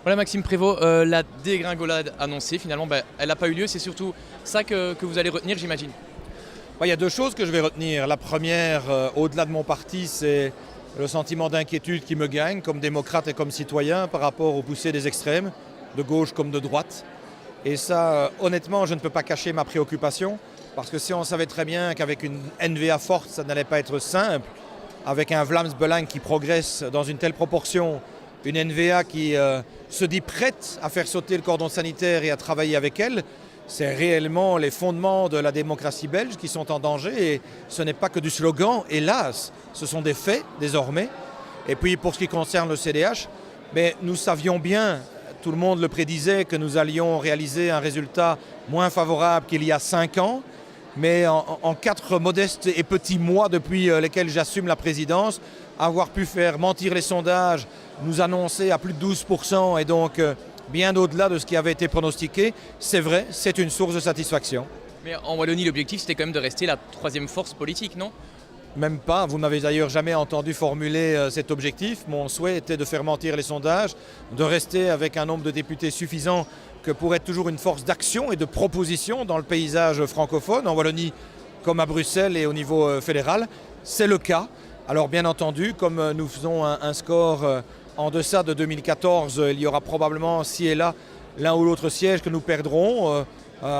Voilà Maxime Prévost, la dégringolade annoncée finalement, elle n'a pas eu lieu, c'est surtout ça que vous allez retenir j'imagine. Il y a deux choses que je vais retenir. La première, au-delà de mon parti, c'est le sentiment d'inquiétude qui me gagne comme démocrate et comme citoyen par rapport aux poussées des extrêmes, de gauche comme de droite. Et ça, honnêtement, je ne peux pas cacher ma préoccupation, parce que si on savait très bien qu'avec une NVA forte, ça n'allait pas être simple, avec un Vlaams Belang qui progresse dans une telle proportion, une NVA qui se dit prête à faire sauter le cordon sanitaire et à travailler avec elle, c'est réellement les fondements de la démocratie belge qui sont en danger. Et ce n'est pas que du slogan, hélas, ce sont des faits désormais. Et puis pour ce qui concerne le CDH, nous savions bien, tout le monde le prédisait, que nous allions réaliser un résultat moins favorable qu'il y a 5 ans. Mais en 4 modestes et petits mois depuis lesquels j'assume la présidence, avoir pu faire mentir les sondages, nous annoncer à plus de 12% et donc bien au-delà de ce qui avait été pronostiqué, c'est vrai, c'est une source de satisfaction. Mais en Wallonie, l'objectif c'était quand même de rester la troisième force politique, non? Même pas, vous m'avez d'ailleurs jamais entendu formuler cet objectif. Mon souhait était de faire mentir les sondages, de rester avec un nombre de députés suffisant que pour être toujours une force d'action et de proposition dans le paysage francophone, en Wallonie comme à Bruxelles et au niveau fédéral. C'est le cas. Alors bien entendu, comme nous faisons un score en deçà de 2014, il y aura probablement ci et là l'un ou l'autre siège que nous perdrons.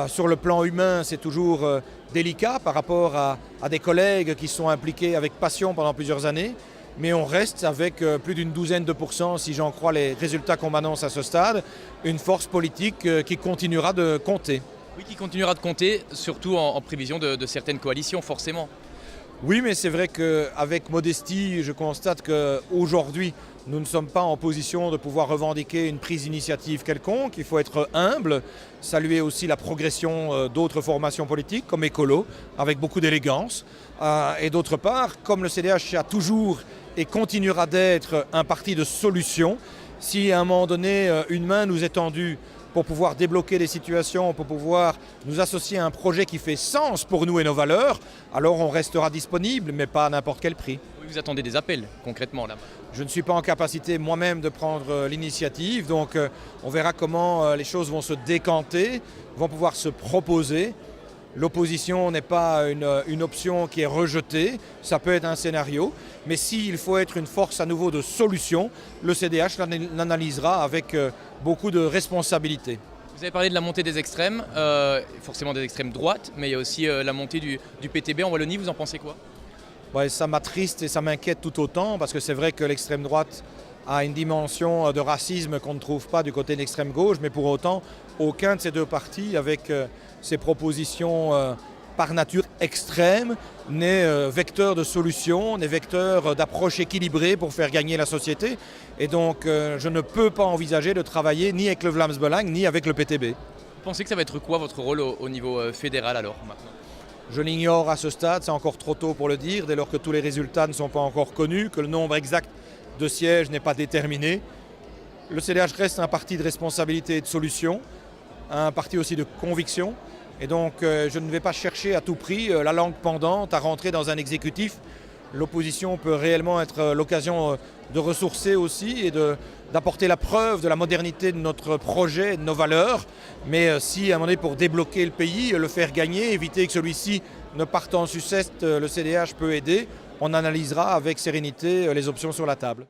Sur le plan humain, c'est toujours délicat par rapport à des collègues qui sont impliqués avec passion pendant plusieurs années. Mais on reste avec plus d'une douzaine de pourcents, si j'en crois les résultats qu'on m'annonce à ce stade, une force politique qui continuera de compter. Oui, qui continuera de compter, surtout en prévision de certaines coalitions, forcément. Oui, mais c'est vrai qu'avec modestie, je constate qu'aujourd'hui, nous ne sommes pas en position de pouvoir revendiquer une prise d'initiative quelconque. Il faut être humble, saluer aussi la progression d'autres formations politiques comme Écolo, avec beaucoup d'élégance. Et d'autre part, comme le CDH a toujours et continuera d'être un parti de solution, si à un moment donné, une main nous est tendue pour pouvoir débloquer des situations, pour pouvoir nous associer à un projet qui fait sens pour nous et nos valeurs, alors on restera disponible, mais pas à n'importe quel prix. Oui, vous attendez des appels, concrètement, là-bas. Je ne suis pas en capacité moi-même de prendre l'initiative, donc on verra comment les choses vont se décanter, vont pouvoir se proposer. L'opposition n'est pas une option qui est rejetée, ça peut être un scénario, mais s'il faut être une force à nouveau de solution, le CDH l'analysera avec beaucoup de responsabilité. Vous avez parlé de la montée des extrêmes, forcément des extrêmes droites, mais il y a aussi la montée du PTB en Wallonie, vous en pensez quoi? Ça m'attriste et ça m'inquiète tout autant, parce que c'est vrai que l'extrême droite a une dimension de racisme qu'on ne trouve pas du côté de l'extrême gauche, mais pour autant, aucun de ces deux partis, avec ses propositions par nature extrêmes, n'est vecteur de solution, n'est vecteur d'approche équilibrée pour faire gagner la société. Et donc, je ne peux pas envisager de travailler ni avec le Vlaams Belang, ni avec le PTB. Vous pensez que ça va être quoi votre rôle au niveau fédéral alors, maintenant? Je l'ignore à ce stade, c'est encore trop tôt pour le dire, dès lors que tous les résultats ne sont pas encore connus, que le nombre exact de sièges n'est pas déterminé. Le CDH reste un parti de responsabilité et de solution, un parti aussi de conviction. Et donc je ne vais pas chercher à tout prix la langue pendante à rentrer dans un exécutif. L'opposition peut réellement être l'occasion de ressourcer aussi et d'apporter la preuve de la modernité de notre projet et de nos valeurs. Mais si à un moment donné, pour débloquer le pays, le faire gagner, éviter que celui-ci ne parte en sucette, le CDH peut aider. On analysera avec sérénité les options sur la table.